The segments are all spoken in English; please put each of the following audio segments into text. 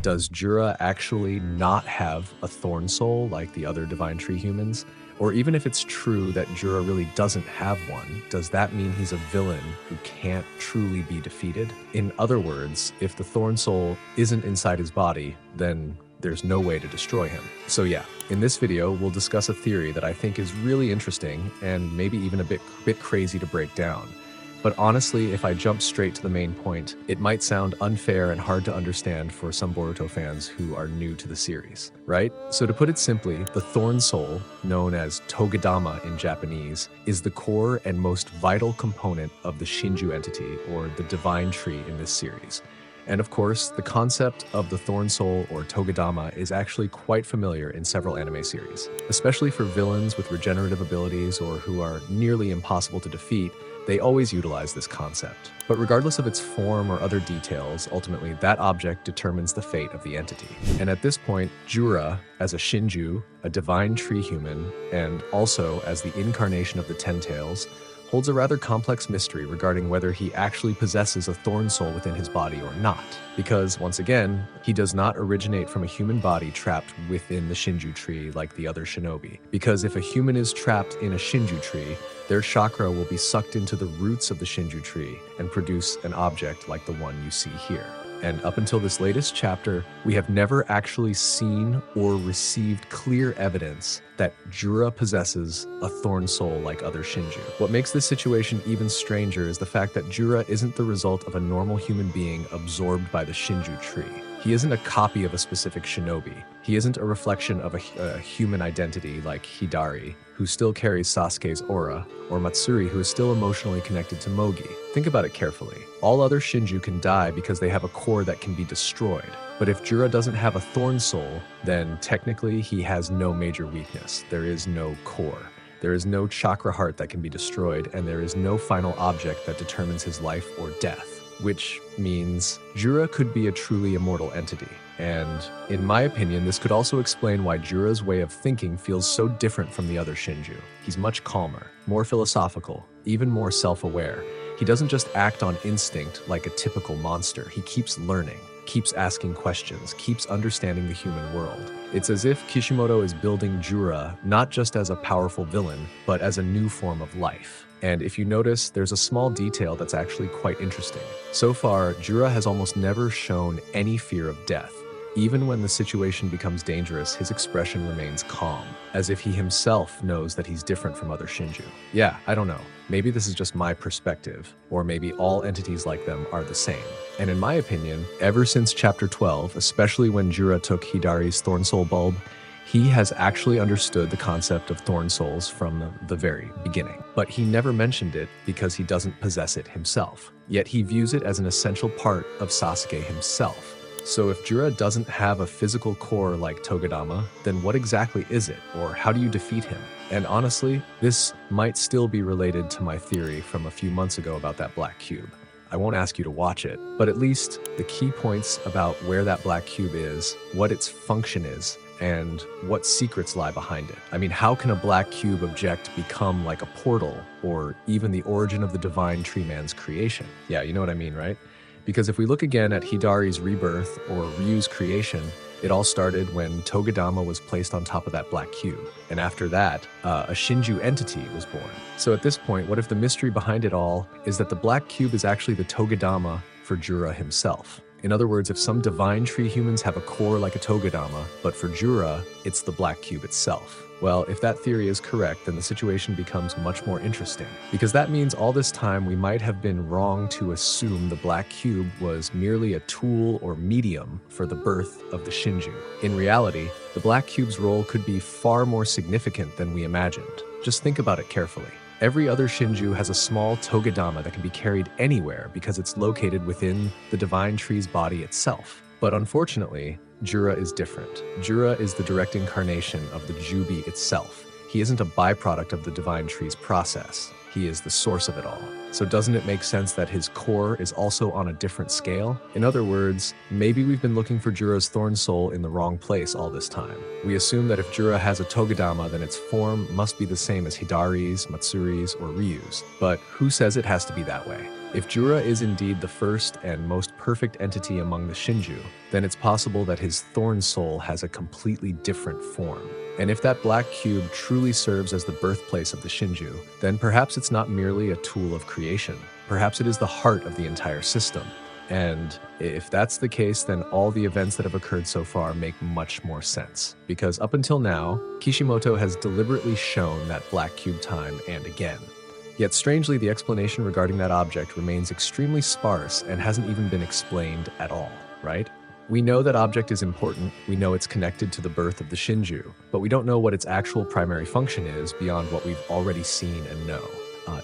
Does Jura actually not have a Thorn Soul like the other Divine Tree humans? Or even if it's true that Jura really doesn't have one, does that mean he's a villain who can't truly be defeated? In other words, if the Thorn Soul isn't inside his body, then there's no way to destroy him. So yeah, in this video, we'll discuss a theory that I think is really interesting and maybe even a bit crazy to break down. But honestly, if I jump straight to the main point, it might sound unfair and hard to understand for some Boruto fans who are new to the series, right? So to put it simply, the Thorn Soul, known as Togadama in Japanese, is the core and most vital component of the Shinju entity, or the Divine Tree in this series. And of course, the concept of the Thorn Soul or Togadama is actually quite familiar in several anime series, especially for villains with regenerative abilities or who are nearly impossible to defeat. They always utilize this concept. But regardless of its form or other details, ultimately that object determines the fate of the entity. And at this point, Jura, as a Shinju, a Divine Tree human, and also as the incarnation of the Ten Tails, holds a rather complex mystery regarding whether he actually possesses a Thorn Soul within his body or not. Because, once again, he does not originate from a human body trapped within the Shinju tree like the other shinobi. Because if a human is trapped in a Shinju tree, their chakra will be sucked into the roots of the Shinju tree and produce an object like the one you see here. And up until this latest chapter, we have never actually seen or received clear evidence that Jura possesses a Thorn Soul like other Shinju. What makes this situation even stranger is the fact that Jura isn't the result of a normal human being absorbed by the Shinju tree. He isn't a copy of a specific shinobi. He isn't a reflection of a human identity like Hidari, who still carries Sasuke's aura, or Matsuri, who is still emotionally connected to Mogi. Think about it carefully. All other Shinju can die because they have a core that can be destroyed. But if Jura doesn't have a Thorn Soul, then technically he has no major weakness. There is no core. There is no chakra heart that can be destroyed, and there is no final object that determines his life or death. Which means Jura could be a truly immortal entity. And in my opinion, this could also explain why Jura's way of thinking feels so different from the other Shinju. He's much calmer, more philosophical, even more self-aware. He doesn't just act on instinct like a typical monster. He keeps learning, keeps asking questions, keeps understanding the human world. It's as if Kishimoto is building Jura not just as a powerful villain, but as a new form of life. And if you notice, there's a small detail that's actually quite interesting. So far, Jura has almost never shown any fear of death. Even when the situation becomes dangerous, his expression remains calm, as if he himself knows that he's different from other Shinju. Yeah, I don't know. Maybe this is just my perspective, or maybe all entities like them are the same. And in my opinion, ever since chapter 12, especially when Jura took Hidari's Thorn Soul Bulb, he has actually understood the concept of Thorn Souls from the very beginning. But he never mentioned it because he doesn't possess it himself. Yet he views it as an essential part of Sasuke himself. So if Jura doesn't have a physical core like Togadama, then what exactly is it, or how do you defeat him? And honestly, this might still be related to my theory from a few months ago about that black cube. I won't ask you to watch it, but at least the key points about where that black cube is, what its function is, and what secrets lie behind it. I mean, how can a black cube object become like a portal, or even the origin of the Divine Tree Man's creation? Yeah, you know what I mean, right? Because if we look again at Hidari's rebirth or Ryu's creation, it all started when Togadama was placed on top of that black cube. And after that, a Shinju entity was born. So at this point, what if the mystery behind it all is that the black cube is actually the Togadama for Jura himself? In other words, if some Divine Tree humans have a core like a Togadama, but for Jura, it's the black cube itself. Well, if that theory is correct, then the situation becomes much more interesting. Because that means all this time we might have been wrong to assume the black cube was merely a tool or medium for the birth of the Shinju. In reality, the black cube's role could be far more significant than we imagined. Just think about it carefully. Every other Shinju has a small Togadama that can be carried anywhere because it's located within the Divine Tree's body itself. But unfortunately, Jura is different. Jura is the direct incarnation of the Jubi itself. He isn't a byproduct of the Divine Tree's process. he is the source of it all. So doesn't it make sense that his core is also on a different scale? In other words, maybe we've been looking for Jura's Thorn Soul in the wrong place all this time. We assume that if Jura has a Togadama, then its form must be the same as Hidari's, Matsuri's, or Ryu's. But who says it has to be that way? If Jura is indeed the first and most perfect entity among the Shinju, then it's possible that his Thorn Soul has a completely different form. And if that black cube truly serves as the birthplace of the Shinju, then perhaps it's not merely a tool of creation. Perhaps it is the heart of the entire system. And if that's the case, then all the events that have occurred so far make much more sense. Because up until now, Kishimoto has deliberately shown that black cube time and again. Yet strangely, the explanation regarding that object remains extremely sparse and hasn't even been explained at all, right? We know that object is important, we know it's connected to the birth of the Shinju, but we don't know what its actual primary function is beyond what we've already seen and know.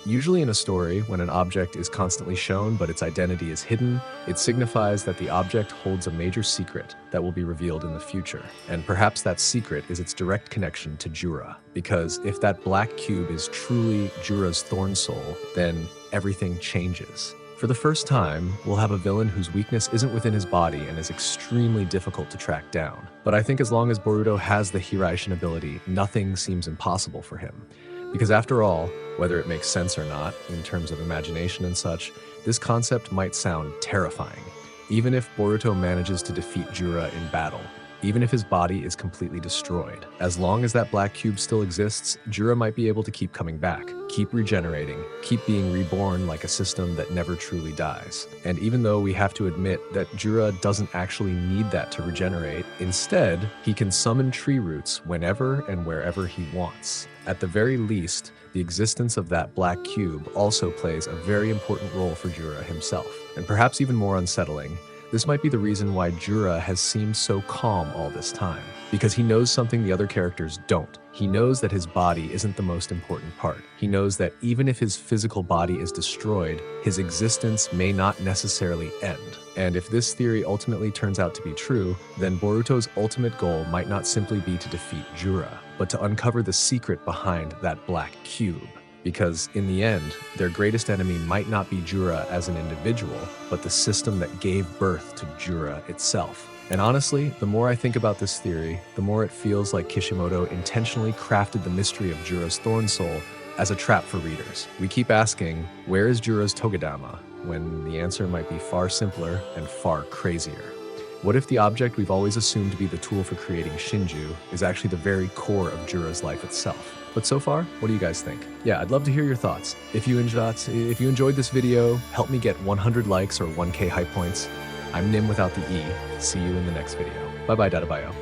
Usually in a story, when an object is constantly shown but its identity is hidden, it signifies that the object holds a major secret that will be revealed in the future. And perhaps that secret is its direct connection to Jura, because if that black cube is truly Jura's Thorn Soul, then everything changes. For the first time, we'll have a villain whose weakness isn't within his body and is extremely difficult to track down. But I think as long as Boruto has the Hiraishin ability, nothing seems impossible for him. Because after all, whether it makes sense or not, in terms of imagination and such, this concept might sound terrifying. Even if Boruto manages to defeat Jura in battle, even if his body is completely destroyed, as long as that black cube still exists, Jura might be able to keep coming back, keep regenerating, keep being reborn like a system that never truly dies. And even though we have to admit that Jura doesn't actually need that to regenerate, instead, he can summon tree roots whenever and wherever he wants. At the very least, the existence of that black cube also plays a very important role for Jura himself. And perhaps even more unsettling, this might be the reason why Jura has seemed so calm all this time, because he knows something the other characters don't. He knows that his body isn't the most important part. He knows that even if his physical body is destroyed, his existence may not necessarily end. And if this theory ultimately turns out to be true, then Boruto's ultimate goal might not simply be to defeat Jura, but to uncover the secret behind that black cube. Because in the end, their greatest enemy might not be Jura as an individual, but the system that gave birth to Jura itself. And honestly, the more I think about this theory, the more it feels like Kishimoto intentionally crafted the mystery of Jura's Thorn Soul as a trap for readers. We keep asking, where is Jura's Togadama? When the answer might be far simpler and far crazier. What if the object we've always assumed to be the tool for creating Shinju is actually the very core of Jura's life itself? But so far, what do you guys think? Yeah, I'd love to hear your thoughts. If you enjoyed this video, help me get 100 likes or 1K hype points. I'm Nim without the E. See you in the next video. Bye-bye, Dadabayo.